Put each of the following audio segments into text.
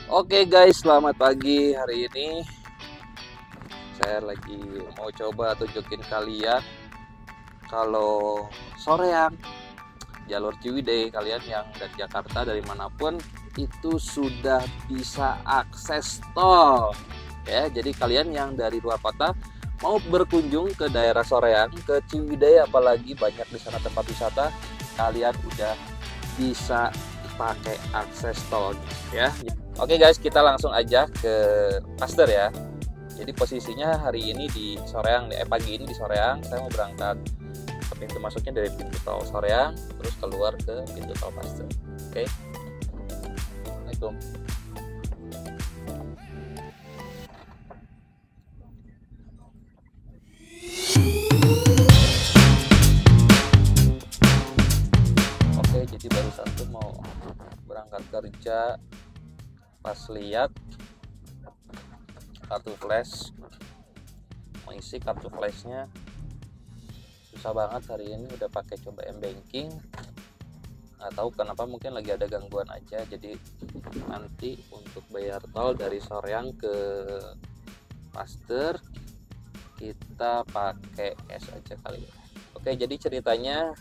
Oke guys, selamat pagi. Hari ini saya lagi mau coba tunjukin kalian kalau soreang jalur Ciwidey, kalian yang dari Jakarta, dari manapun itu sudah bisa akses tol ya. Jadi kalian yang dari luar kota mau berkunjung ke daerah Soreang, ke Ciwidey, apalagi banyak di sana tempat wisata, kalian udah bisa pakai akses tol ya. Oke guys, kita langsung aja ke Pasteur ya. Jadi posisinya hari ini di Soreang, pagi ini di Soreang. Saya mau berangkat ke pintu masuknya dari pintu tol Soreang, terus keluar ke pintu tol Pasteur. Oke. Assalamualaikum. Oke, jadi barusan tuh mau berangkat kerja, pas lihat kartu flash, mengisi kartu flashnya susah banget hari ini. Udah pakai coba m-banking, nggak tahu kenapa, mungkin lagi ada gangguan aja. Jadi nanti untuk bayar tol dari Soreang ke Pasteur kita pakai cash aja kali ya. Oke, jadi ceritanya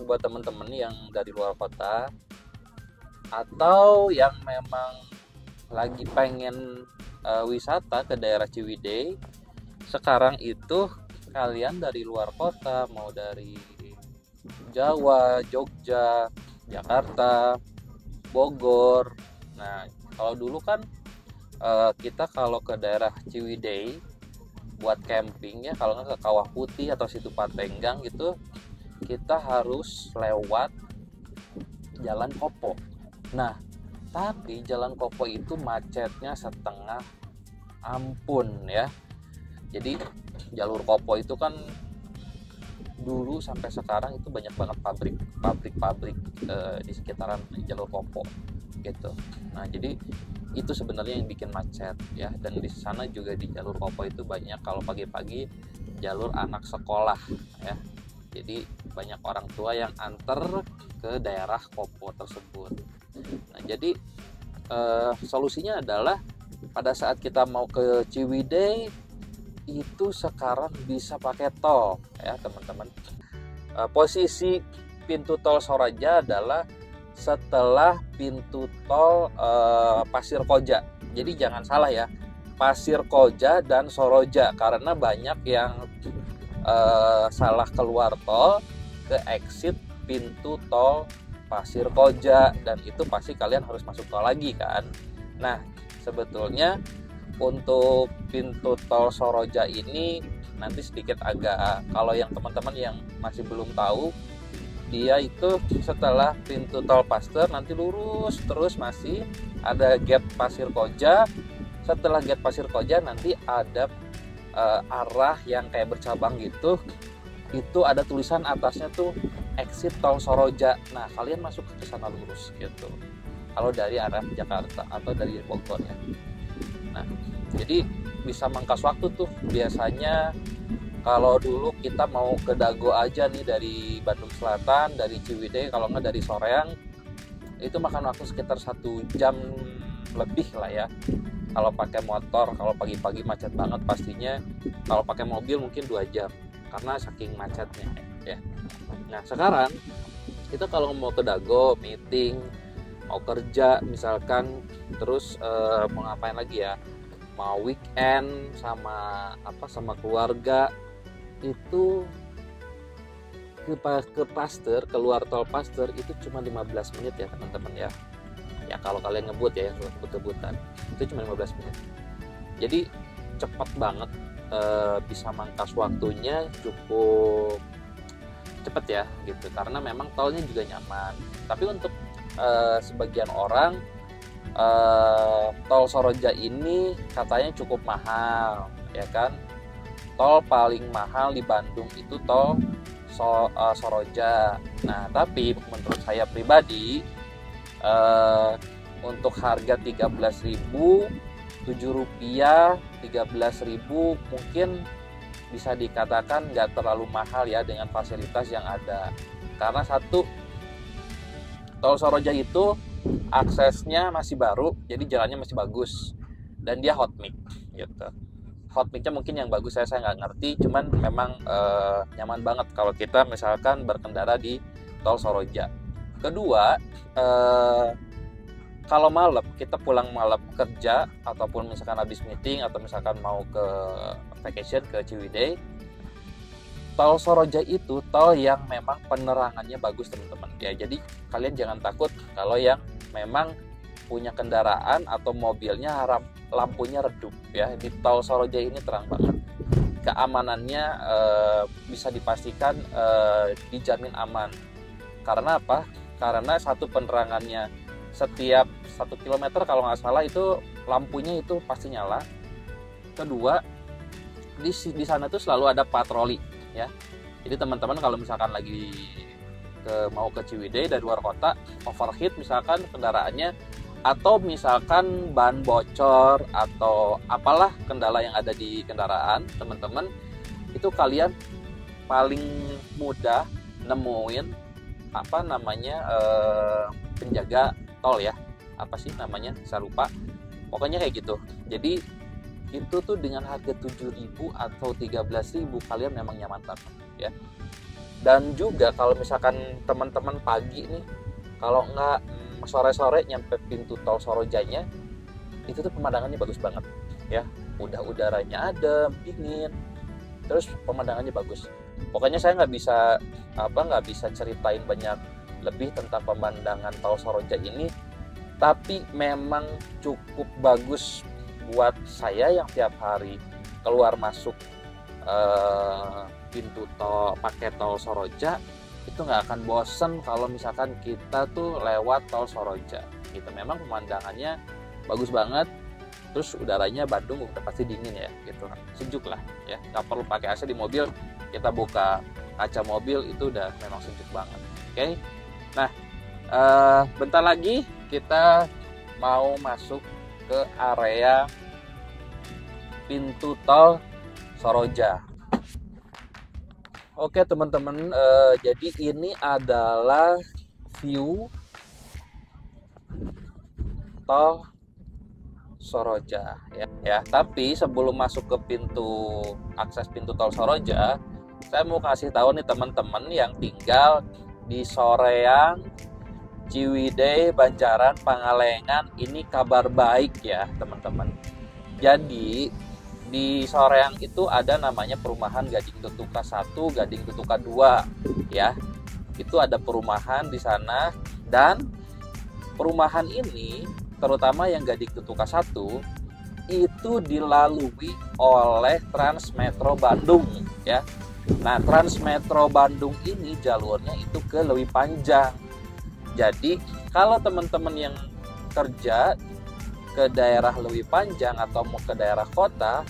buat temen-temen yang dari luar kota atau yang memang lagi pengen wisata ke daerah Ciwidey, sekarang itu kalian dari luar kota, mau dari Jawa, Jogja, Jakarta, Bogor. Nah, kalau dulu kan kita kalau ke daerah Ciwidey buat camping ya, kalau nggak ke Kawah Putih atau Situ Patenggang gitu, kita harus lewat Jalan Kopo. Nah, tapi Jalan Kopo itu macetnya setengah ampun ya. Jadi jalur Kopo itu kan dulu sampai sekarang itu banyak banget pabrik di sekitaran jalur Kopo gitu. Nah, jadi itu sebenarnya yang bikin macet ya. Dan di sana juga di jalur Kopo itu banyak kalau pagi-pagi jalur anak sekolah ya. Jadi banyak orang tua yang anter ke daerah Kopo tersebut. Nah, jadi solusinya adalah pada saat kita mau ke Ciwidey itu sekarang bisa pakai tol ya teman-teman. Posisi pintu tol Soraja adalah setelah pintu tol Pasir Koja. Jadi jangan salah ya, Pasir Koja dan Soroja, karena banyak yang salah keluar tol ke exit pintu tol Pasir Koja, dan itu pasti kalian harus masuk tol lagi kan. Nah, sebetulnya untuk pintu tol Soroja ini nanti sedikit agak, kalau yang teman-teman yang masih belum tahu, dia itu setelah pintu tol Pasteur nanti lurus terus masih ada gate Pasir Koja. Setelah gate Pasir Koja nanti ada arah yang kayak bercabang gitu, itu ada tulisan atasnya tuh exit tol Soroja. Nah, kalian masuk ke sana lurus gitu kalau dari arah Jakarta atau dari Bogor ya. Nah, jadi bisa mangkas waktu tuh. Biasanya kalau dulu kita mau ke Dago aja nih dari Bandung Selatan, dari Ciwidey, kalau nggak dari Soreang, itu makan waktu sekitar 1 jam lebih lah ya. Kalau pakai motor, kalau pagi-pagi macet banget pastinya. Kalau pakai mobil mungkin 2 jam karena saking macetnya ya. Nah, sekarang kita kalau mau ke Dago, meeting, mau kerja misalkan, terus mau ngapain lagi ya, mau weekend sama keluarga, itu ke Pasteur, keluar tol Pasteur itu cuma 15 menit ya teman-teman ya. Ya kalau kalian ngebut ya, ngebut-ngebutan itu cuma 15 menit. Jadi cepat banget, bisa mangkas waktunya cukup cepet ya gitu, karena memang tolnya juga nyaman. Tapi untuk sebagian orang, tol Soroja ini katanya cukup mahal ya kan. Tol paling mahal di Bandung itu tol Soroja. Nah, tapi menurut saya pribadi, untuk harga 13.000, Rp7, 13.000 mungkin bisa dikatakan nggak terlalu mahal ya dengan fasilitas yang ada. Karena satu, tol Soroja itu aksesnya masih baru, jadi jalannya masih bagus, dan dia hot mix gitu. Hot mix-nya mungkin yang bagus saya nggak ngerti, cuman memang nyaman banget kalau kita misalkan berkendara di tol Soroja. Kedua, kalau malam kita pulang malam kerja ataupun misalkan habis meeting atau misalkan mau ke vacation ke Ciwidey, tol Soroja itu tol yang memang penerangannya bagus teman-teman ya. Jadi kalian jangan takut kalau yang memang punya kendaraan atau mobilnya lampunya redup ya. Di tol Soroja ini terang banget. Keamanannya bisa dipastikan dijamin aman. Karena apa? Karena satu, penerangannya setiap 1 kilometer kalau nggak salah itu lampunya itu pasti nyala. Kedua, di sana tuh selalu ada patroli ya. Jadi teman-teman kalau misalkan lagi mau ke Ciwidey dari luar kota, overheat misalkan kendaraannya, atau misalkan ban bocor atau apalah kendala yang ada di kendaraan teman-teman, itu kalian paling mudah nemuin penjaga tol ya, apa sih namanya, saya lupa, pokoknya kayak gitu. Jadi itu tuh dengan harga 7.000 atau 13.000 kalian memang nyaman banget ya. Dan juga kalau misalkan teman-teman pagi nih, kalau nggak sore-sore nyampe pintu tol Sorojanya, itu tuh pemandangannya bagus banget ya. Udaranya adem, dingin, terus pemandangannya bagus. Pokoknya saya nggak bisa ceritain banyak lebih tentang pemandangan tol Soroja ini, tapi memang cukup bagus buat saya yang tiap hari keluar masuk pintu tol pakai tol Soroja. Itu nggak akan bosen kalau misalkan kita tuh lewat tol Soroja gitu. Memang pemandangannya bagus banget, terus udaranya Bandung udah pasti dingin ya gitu, sejuk lah ya, nggak perlu pakai AC di mobil, kita buka kaca mobil itu udah memang sejuk banget. Oke. Nah, bentar lagi kita mau masuk ke area pintu tol Soroja. Oke teman-teman, jadi ini adalah view tol Soroja ya. Tapi sebelum masuk ke akses pintu tol Soroja, saya mau kasih tahu nih teman-teman yang tinggal di Soreang, Ciwidey, Banjaran, Pangalengan, ini kabar baik ya teman-teman. Jadi di Soreang itu ada namanya perumahan Gading Tutuka 1, Gading Tutuka 2 ya. Itu ada perumahan di sana, dan perumahan ini terutama yang Gading Tutuka 1 itu dilalui oleh Transmetro Bandung ya. Nah, Transmetro Bandung ini jalurnya itu ke Leuwi Panjang. Jadi kalau teman-teman yang kerja ke daerah Leuwi Panjang atau mau ke daerah kota,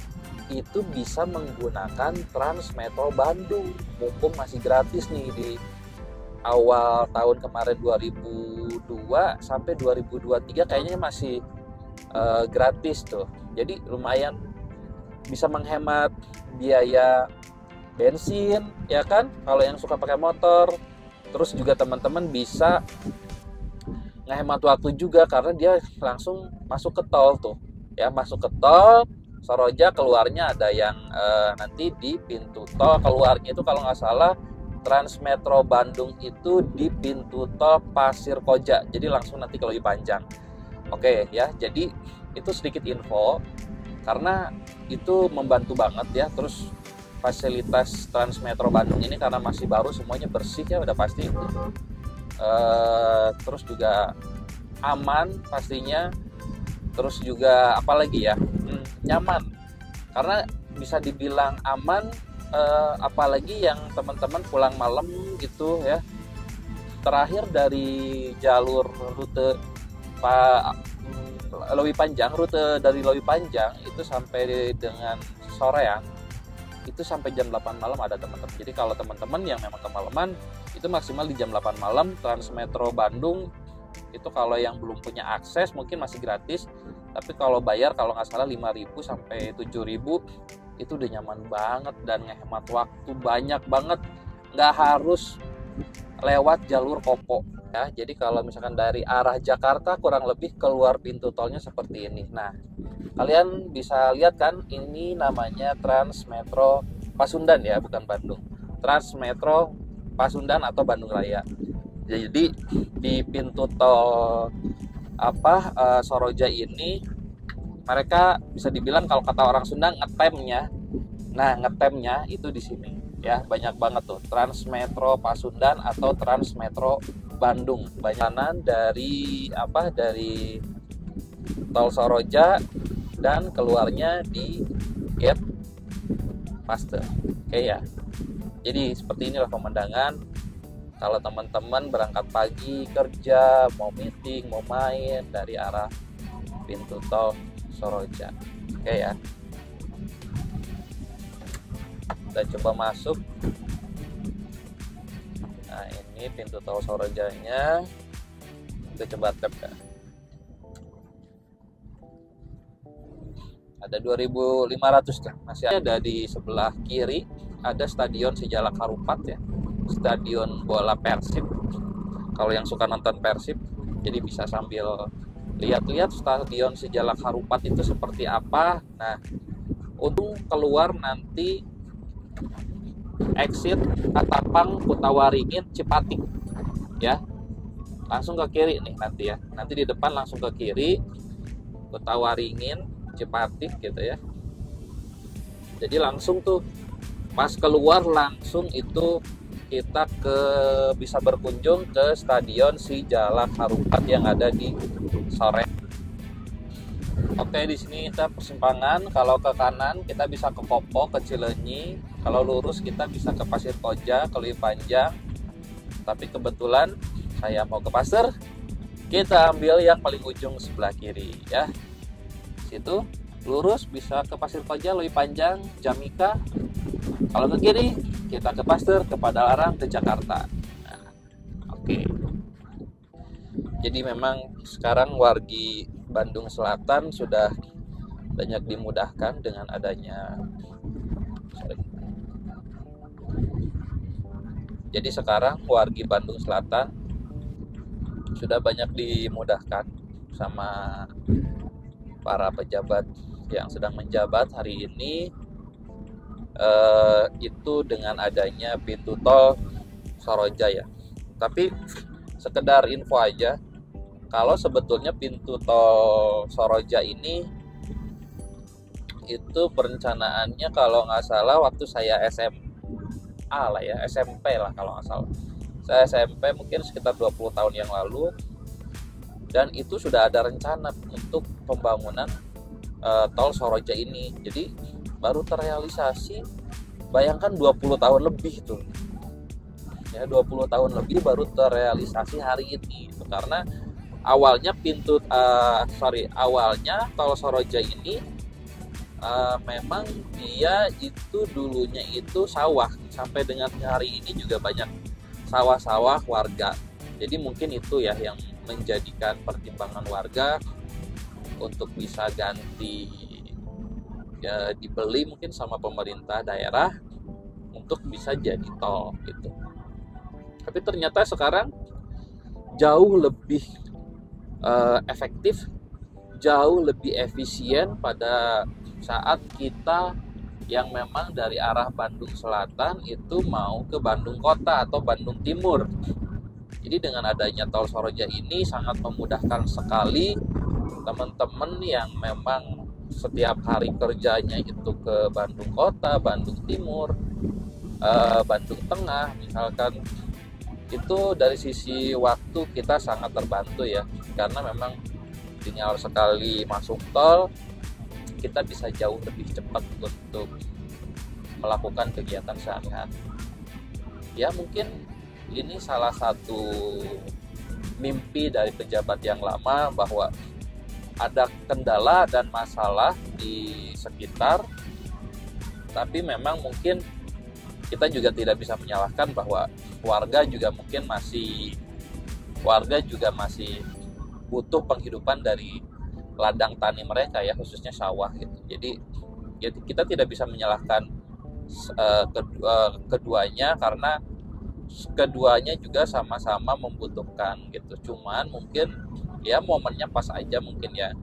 itu bisa menggunakan Transmetro Bandung. Mumpung masih gratis nih di awal tahun kemarin 2002 sampai 2023 kayaknya masih gratis tuh. Jadi lumayan bisa menghemat biaya bensin ya kan, kalau yang suka pakai motor. Terus juga teman-teman bisa ngehemat waktu juga karena dia langsung masuk ke tol tuh ya, masuk ke tol Soroja, keluarnya ada yang nanti di pintu tol keluarnya itu kalau nggak salah Transmetro Bandung itu di pintu tol Pasir Koja, jadi langsung nanti ke Leuwi Panjang. Oke ya, jadi itu sedikit info karena itu membantu banget ya. Terus fasilitas Transmetro Bandung ini karena masih baru, semuanya bersih ya udah pasti itu. Terus juga aman pastinya. Terus juga apalagi ya, nyaman. Karena bisa dibilang aman, apalagi yang teman-teman pulang malam gitu ya. Terakhir dari jalur rute Leuwi Panjang, rute dari Leuwi Panjang itu sampai dengan Soreang itu sampai jam 8 malam ada teman-teman. Jadi kalau teman-teman yang memang kemalaman itu maksimal di jam 8 malam. Transmetro Bandung itu kalau yang belum punya akses mungkin masih gratis, tapi kalau bayar kalau nggak salah 5.000 sampai 7.000 itu udah nyaman banget dan ngehemat waktu banyak banget. Nggak harus lewat jalur Kopo Ya, jadi kalau misalkan dari arah Jakarta kurang lebih keluar pintu tolnya seperti ini. Nah, kalian bisa lihat kan, ini namanya Trans Metro Pasundan ya, bukan Bandung. Trans Metro Pasundan atau Bandung Raya. Jadi di pintu tol Soroja ini mereka bisa dibilang kalau kata orang Sunda ngetemnya. Nah, ngetemnya itu di sini ya, banyak banget tuh Trans Metro Pasundan atau Trans Metro Bandung. Banyakan dari tol Soroja dan keluarnya di gate Paster. Oke ya. Jadi seperti inilah pemandangan kalau teman-teman berangkat pagi kerja, mau meeting, mau main dari arah pintu tol Soroja. Oke ya. Kita coba masuk. Nah, ini pintu tol Sorojanya. Kita coba tap ya. Ada 2.500 tuh. Masih ada di sebelah kiri ada Stadion Sijalak Harupat ya. Stadion bola Persib. Kalau yang suka nonton Persib, jadi bisa sambil lihat-lihat Stadion Sijalak Harupat itu seperti apa. Nah, untuk keluar nanti exit Katapang Kutawaringin Cipatik ya, langsung ke kiri nih nanti ya, nanti di depan langsung ke kiri Kutawaringin Cipatik gitu ya. Jadi langsung tuh pas keluar langsung itu kita bisa berkunjung ke Stadion Sijalak Harupat yang ada di Soreang. Oke, di sini kita persimpangan. Kalau ke kanan kita bisa ke Kopo, ke Cileunyi. Kalau lurus kita bisa ke Pasir Koja, ke Leuwi Panjang. Tapi kebetulan saya mau ke Pasir. Kita ambil yang paling ujung sebelah kiri ya. Situ lurus bisa ke Pasir Koja, Leuwi Panjang, Jamika. Kalau ke kiri kita ke Pasir, ke Padalarang, ke Jakarta. Nah, oke. Jadi memang sekarang wargi Bandung Selatan sudah banyak dimudahkan dengan adanya Jadi sekarang wargi Bandung Selatan sudah banyak dimudahkan sama para pejabat yang sedang menjabat hari ini, itu dengan adanya pintu tol Soroja ya. Tapi sekedar info aja, kalau sebetulnya pintu tol Soroja ini itu perencanaannya kalau nggak salah waktu saya SMA lah ya, SMP lah kalau nggak salah. Saya SMP mungkin sekitar 20 tahun yang lalu, dan itu sudah ada rencana untuk pembangunan tol Soroja ini. Jadi baru terrealisasi, bayangkan 20 tahun lebih tuh. Ya, 20 tahun lebih baru terrealisasi hari ini. Karena awalnya awalnya tol Soroja ini memang dia itu dulunya itu sawah. Sampai dengan hari ini juga banyak sawah-sawah warga. Jadi mungkin itu ya yang menjadikan pertimbangan warga untuk bisa ganti ya, dibeli mungkin sama pemerintah daerah untuk bisa jadi tol gitu. Tapi ternyata sekarang jauh lebih efektif, jauh lebih efisien pada saat kita yang memang dari arah Bandung Selatan itu mau ke Bandung Kota atau Bandung Timur. Jadi dengan adanya tol Soroja ini sangat memudahkan sekali teman-teman yang memang setiap hari kerjanya itu ke Bandung Kota, Bandung Timur, Bandung Tengah misalkan. Itu dari sisi waktu kita sangat terbantu ya, karena memang tinggal sekali masuk tol kita bisa jauh lebih cepat untuk melakukan kegiatan sehari-hari. Ya mungkin ini salah satu mimpi dari pejabat yang lama bahwa ada kendala dan masalah di sekitar, tapi memang mungkin kita juga tidak bisa menyalahkan bahwa warga juga masih butuh penghidupan dari ladang tani mereka ya, khususnya sawah gitu. Jadi kita tidak bisa menyalahkan keduanya, karena keduanya juga sama-sama membutuhkan gitu. Cuman mungkin ya momennya pas aja mungkin ya,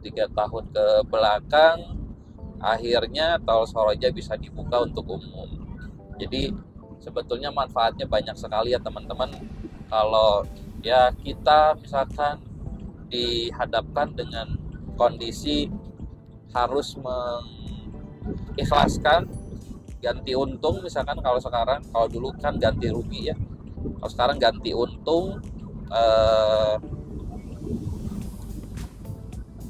3 tahun ke belakang akhirnya tol Soroja bisa dibuka untuk umum. Jadi sebetulnya manfaatnya banyak sekali ya teman-teman. Kalau ya kita misalkan dihadapkan dengan kondisi harus mengikhlaskan ganti untung, misalkan kalau dulu kan ganti rugi ya, kalau sekarang ganti untung,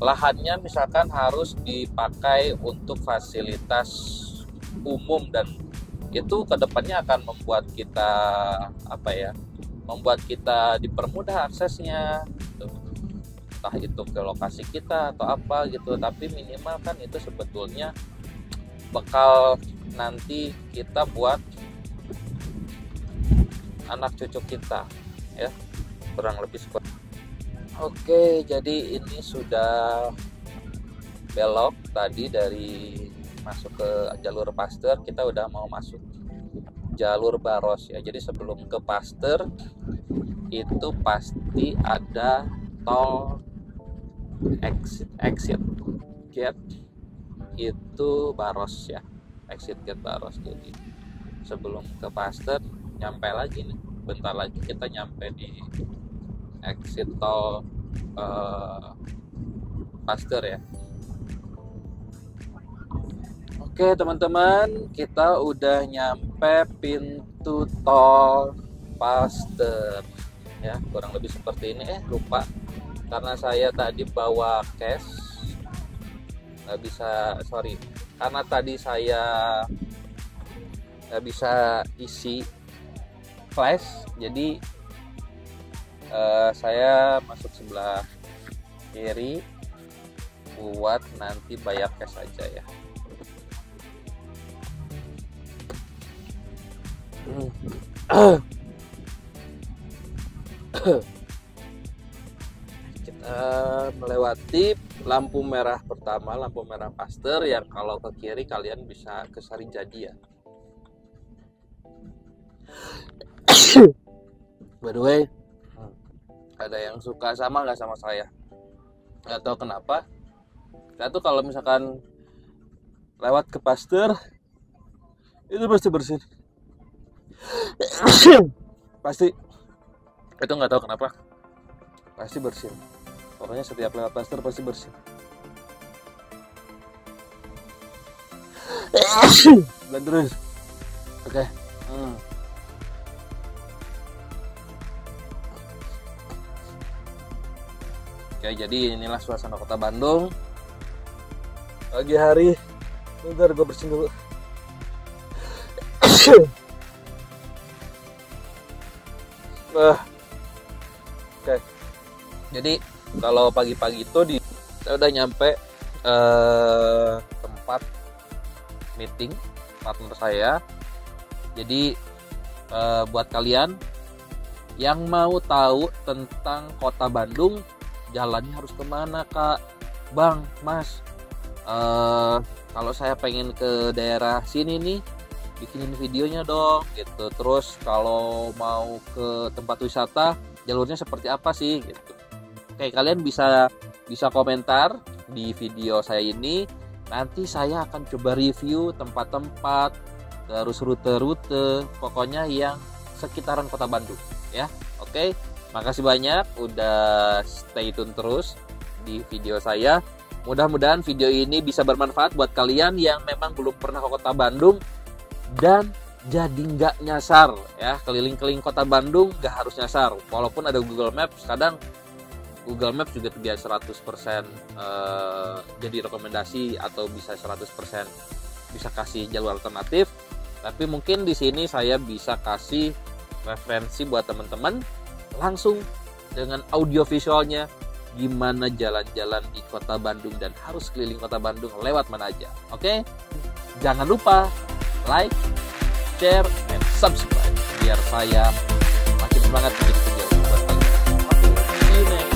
lahannya misalkan harus dipakai untuk fasilitas umum, dan itu kedepannya akan membuat kita membuat kita dipermudah aksesnya, entah itu ke lokasi kita atau apa gitu. Tapi minimal kan itu sebetulnya bekal nanti kita buat anak cucu kita ya, kurang lebih seperti. Oke, jadi ini sudah belok tadi dari masuk ke jalur Pasteur, kita udah mau masuk jalur Baros ya. Jadi sebelum ke Pasteur itu pasti ada tol exit gate, itu Baros ya, exit gate Baros. Jadi sebelum ke Pasteur nyampe lagi nih, bentar lagi kita nyampe di exit tol Pasteur ya. Oke teman-teman, kita udah nyampe pintu tol Pasteur ya, kurang lebih seperti ini. Lupa, karena saya tadi bawa cash, nggak bisa, karena tadi saya nggak bisa isi flash, jadi saya masuk sebelah kiri buat nanti bayar cash aja ya. Kita melewati lampu merah pertama, lampu merah Pasteur, yang kalau ke kiri kalian bisa ke Sarijadi ya. By the way, ada yang suka sama nggak sama saya? Nggak tahu kenapa. Saya tuh kalau misalkan lewat ke Pasteur itu pasti bersin. Pasti, itu nggak tahu kenapa, pasti bersin. Pokoknya setiap lewat Pasteur pasti bersin. Dan terus, oke. Oke, jadi inilah suasana kota Bandung pagi hari. Bentar, gue bersin dulu. Oke. Jadi kalau pagi-pagi itu saya udah nyampe tempat meeting partner saya. Jadi buat kalian yang mau tahu tentang kota Bandung, jalannya harus kemana Kak, Bang, Mas, kalau saya pengen ke daerah sini nih, bikinin videonya dong gitu. Terus kalau mau ke tempat wisata, jalurnya seperti apa sih gitu. Oke, kalian bisa komentar di video saya ini. Nanti saya akan coba review tempat-tempat, terus rute-rute, pokoknya yang sekitaran kota Bandung ya. Oke, makasih banyak udah stay tune terus di video saya. Mudah-mudahan video ini bisa bermanfaat buat kalian yang memang belum pernah ke kota Bandung dan jadi nggak nyasar ya, keliling-keliling kota Bandung nggak harus nyasar. Walaupun ada Google Maps, kadang Google Maps juga tidak 100% jadi rekomendasi atau bisa 100% bisa kasih jalur alternatif. Tapi mungkin di sini saya bisa kasih referensi buat teman-teman langsung dengan audio visualnya, gimana jalan-jalan di kota Bandung dan harus keliling kota Bandung lewat mana aja. Oke? Jangan lupa like, share, dan subscribe biar saya makin semangat bikin video buat kalian. Oke, see you next.